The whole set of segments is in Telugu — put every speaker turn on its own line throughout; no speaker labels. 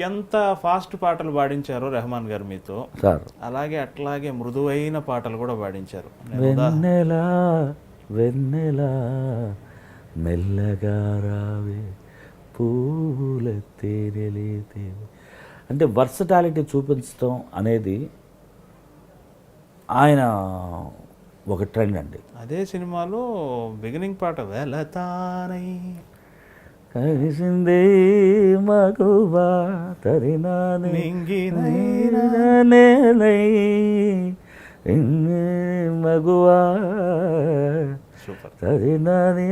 ఎంత ఫాస్ట్ పాటలు పాడించారో రెహమాన్ గారు మీతో
సార్,
అట్లాగే మృదువైన పాటలు కూడా పాడించారు.
వెన్నెలా వెన్నెలా మెల్లగా రావే పూల తేనెలేతే, అంటే వర్సటాలిటీ చూపించడం అనేది ఆయన ఒక ట్రెండ్ అండి.
అదే సినిమాలో బిగినింగ్ పాట వెలతానై
కలిసిందే మగువా తరినానే మగువా తరినాని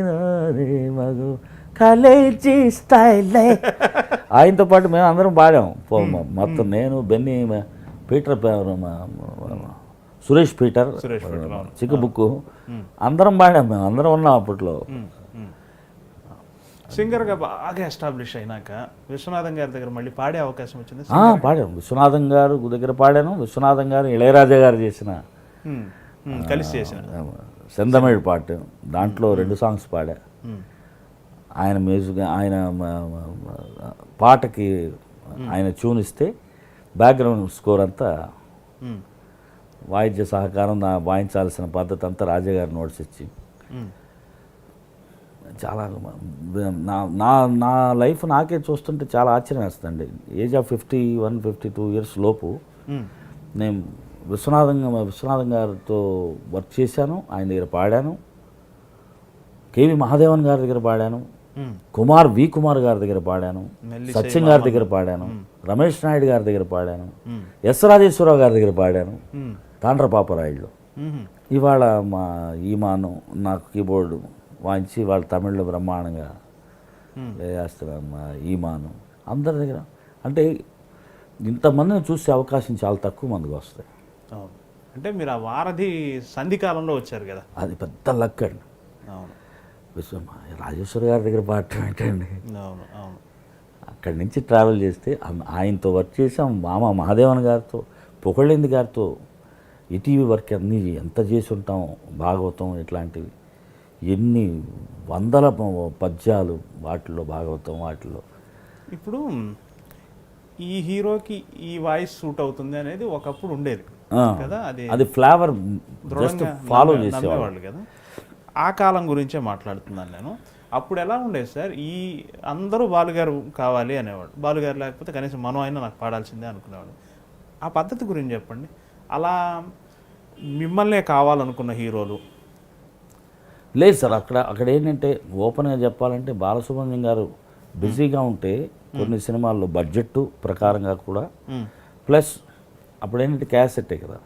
మగు కాలేజీ స్టైల్. ఆయనతో పాటు మేము అందరం పాడాం. మొత్తం నేను, బెన్నీ, పీటర్, సురేష్ పీటర్, చిక్కుబుక్కు అందరం పాడాం. మేము అందరం ఉన్నాం అప్పట్లో.
సింగర్గా బాగా ఎస్టాబ్లిష్ అయినాక విశ్వనాథం గారి దగ్గర మళ్ళీ పాడే అవకాశం వచ్చింది.
పాడాను. విశ్వనాథం గారు దగ్గర పాడాను. విశ్వనాథం గారు ఇళయరాజా గారు చేసిన
కలిసి చేసిన
సెందమేడు పాట, దాంట్లో 2 సాంగ్స్ పాడా. ఆయన మ్యూజిక్, ఆయన పాటకి ఆయన ట్యూన్ ఇస్తే బ్యాక్గ్రౌండ్ స్కోర్ అంతా వాయిద్య సహకారం, వాయించాల్సిన పద్ధతి అంతా రాజాగారి నోట్స్ ఇచ్చి చాలా నా లైఫ్ నాకే చూస్తుంటే చాలా ఆశ్చర్యం వేస్తుందండి. ఏజ్ ఆఫ్ 51-52 ఇయర్స్ లోపు నేను విశ్వనాథం గారితో వర్క్ చేశాను. ఆయన దగ్గర పాడాను. కేవి మహాదేవన్ గారి దగ్గర పాడాను. వి కుమార్ గారి దగ్గర పాడాను. సత్యం గారి దగ్గర పాడాను. రమేష్ నాయుడు గారి దగ్గర పాడాను. ఎస్ రాజేశ్వరరావు గారి దగ్గర పాడాను. తాండ్ర పాపరాయుడులో. ఇవాళ మా ఈమాను నాకు కీబోర్డు వాయించి వాళ్ళు తమిళ్లో బ్రహ్మాండంగా వేస్తున్నారు. మా ఈమాను అందరి దగ్గర. అంటే ఇంతమందిని చూసే అవకాశం చాలా తక్కువ మందికి వస్తాయి.
అంటే మీరు ఆ వారధి సంధికాలంలో వచ్చారు కదా,
అది పెద్ద లక్ అండి. రాజేశ్వర గారి దగ్గర పాడటం ఏంటండి. అక్కడి నుంచి ట్రావెల్ చేస్తే ఆయనతో వర్క్ చేసాం. మామ మహాదేవన్ గారితో, పొగళ్ళింది గారితో ఈటీవీ వర్క్ అన్నీ ఎంత చేసి ఉంటాం. భాగవతం ఇట్లాంటివి ఎన్ని వందల పద్యాలు వాటిల్లో, భాగవతం వాటిల్లో.
ఇప్పుడు ఈ హీరోకి ఈ వాయిస్ సూట్ అవుతుంది అనేది ఒకప్పుడు ఉండేది కదా,
అది ఫ్లేవర్ జస్ట్ ఫాలో చేసేవాళ్ళు
కదా. ఆ కాలం గురించే మాట్లాడుతున్నాను నేను. అప్పుడు ఎలా ఉండేది సార్? ఈ అందరూ బాలుగారు కావాలి అనేవాడు. బాలుగారు లేకపోతే కనీసం మనం అయినా నాకు పాడాల్సిందే అనుకునేవాడు. ఆ పద్ధతి గురించి చెప్పండి. అలా మిమ్మల్నే కావాలనుకున్న హీరోలు
లేదు సార్. అక్కడ ఏంటంటే ఓపెన్గా చెప్పాలంటే బాలసుబ్రహ్మణ్యం గారు బిజీగా ఉంటే కొన్ని సినిమాల్లో బడ్జెట్ ప్రకారంగా కూడా, ప్లస్ అప్పుడు ఏంటంటే క్యాసెట్టే కదా.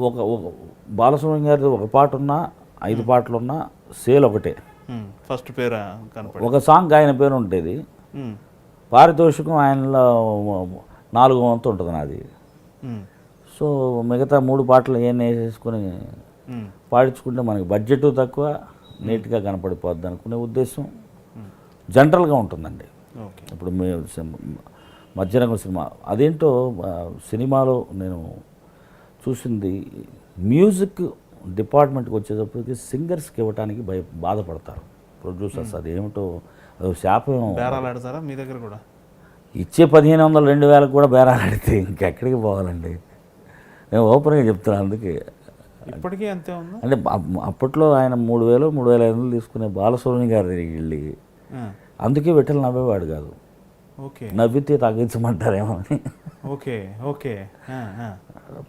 ఒక బాలసుబ్రహ్మణ్యం గారి ఒక పాట ఉన్నా 5 పాటలు ఉన్నా సేల్ ఒకటే.
ఫస్ట్ పేరు
ఒక సాంగ్ ఆయన పేరు ఉంటుంది. పారితోషికం ఆయనలో 4వ వంతు ఉంటుంది నాది. సో మిగతా 3 పాటలు ఏమైనా వేసేసుకొని పాడించుకుంటే మనకి బడ్జెట్ తక్కువ, నీట్గా కనపడిపోద్ది అనుకునే ఉద్దేశం జనరల్గా ఉంటుందండి. ఇప్పుడు మధ్యరంగం సినిమా అదేంటో సినిమాలో నేను చూసింది, మ్యూజిక్ డిపార్ట్మెంట్కి వచ్చేటప్పటికి సింగర్స్కి ఇవ్వడానికి బాధపడతారు ప్రొడ్యూసర్స్. అదేమిటో శాపం.
బేరాలాడతారా మీ దగ్గర కూడా?
ఇచ్చే 1500-2000 కూడా బేరాలాడితే ఇంకెక్కడికి పోవాలండి. నేను ఓపెన్గా చెప్తున్నాను. అందుకే
ఇప్పటికీ అంతే ఉంది.
అంటే అప్పట్లో ఆయన 3000-3500 తీసుకునే బాలసుబ్రహ్మణ్యం గారి దగ్గరికి వెళ్ళి, అందుకే వెట్టలు నవ్వేవాడు కాదు. నవ్వితే తగ్గించమంటారేమో అని.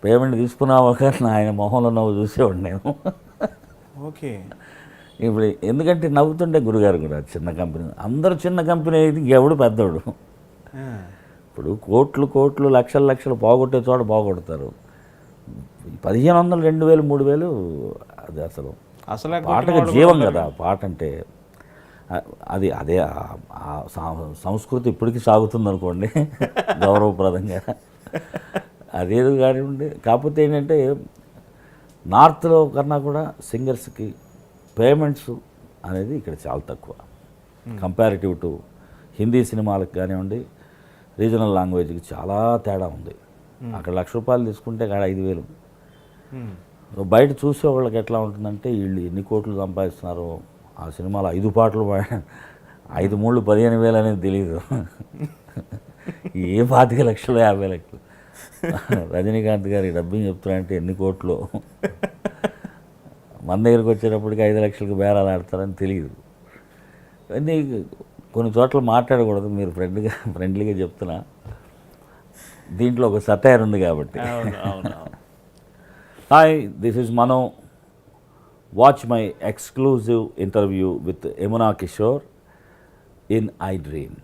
పేమెంట్ తీసుకున్నావా కానీ ఆయన మొహంలో నవ్వు చూసేవాడు నేను. ఇప్పుడు ఎందుకంటే నవ్వుతుండే గురుగారు కూడా చిన్న కంపెనీ, అందరూ చిన్న కంపెనీ అయితే ఎవడు పెద్దోడు. ఇప్పుడు కోట్లు లక్షలు పోగొట్టే చోట పోగొడతారు. 1500-2000-3000 అది అసలు పాటకి జీవం కదా. పాట అంటే అదే సంస్కృతి ఇప్పటికీ సాగుతుంది అనుకోండి గౌరవప్రదంగా. అదేదో కానివ్వండి. కాకపోతే ఏంటంటే నార్త్లో కన్నా కూడా సింగర్స్కి పేమెంట్స్ అనేది ఇక్కడ చాలా తక్కువ కంపారిటివ్ టు హిందీ సినిమాలకు కానివ్వండి, రీజనల్ లాంగ్వేజ్కి చాలా తేడా ఉంది. అక్కడ 1,00,000 రూపాయలు తీసుకుంటే అక్కడ 5,000 బయట చూసే వాళ్ళకి ఎట్లా ఉంటుందంటే వీళ్ళు ఎన్ని కోట్లు సంపాదిస్తున్నారు, ఆ సినిమాలో 5 పాటలు 5 మూళ్ళు 15,000 అనేది తెలియదు. ఏ 25 లక్షలు 50 లక్షలు రజనీకాంత్ గారి డబ్బింగ్ చెప్తున్నారంటే ఎన్ని కోట్లు, మన దగ్గరికి వచ్చేటప్పటికి 5 లక్షలకు బేరాలు ఆడతారని తెలియదు. అన్నీ కొన్ని చోట్ల మాట్లాడకూడదు, మీరు ఫ్రెండ్లీగా చెప్తున్నా, దీంట్లో ఒక సటైర్ ఉంది కాబట్టి. Hi, this is Mano. Watch my exclusive interview with Yamuna Kishore in I dream.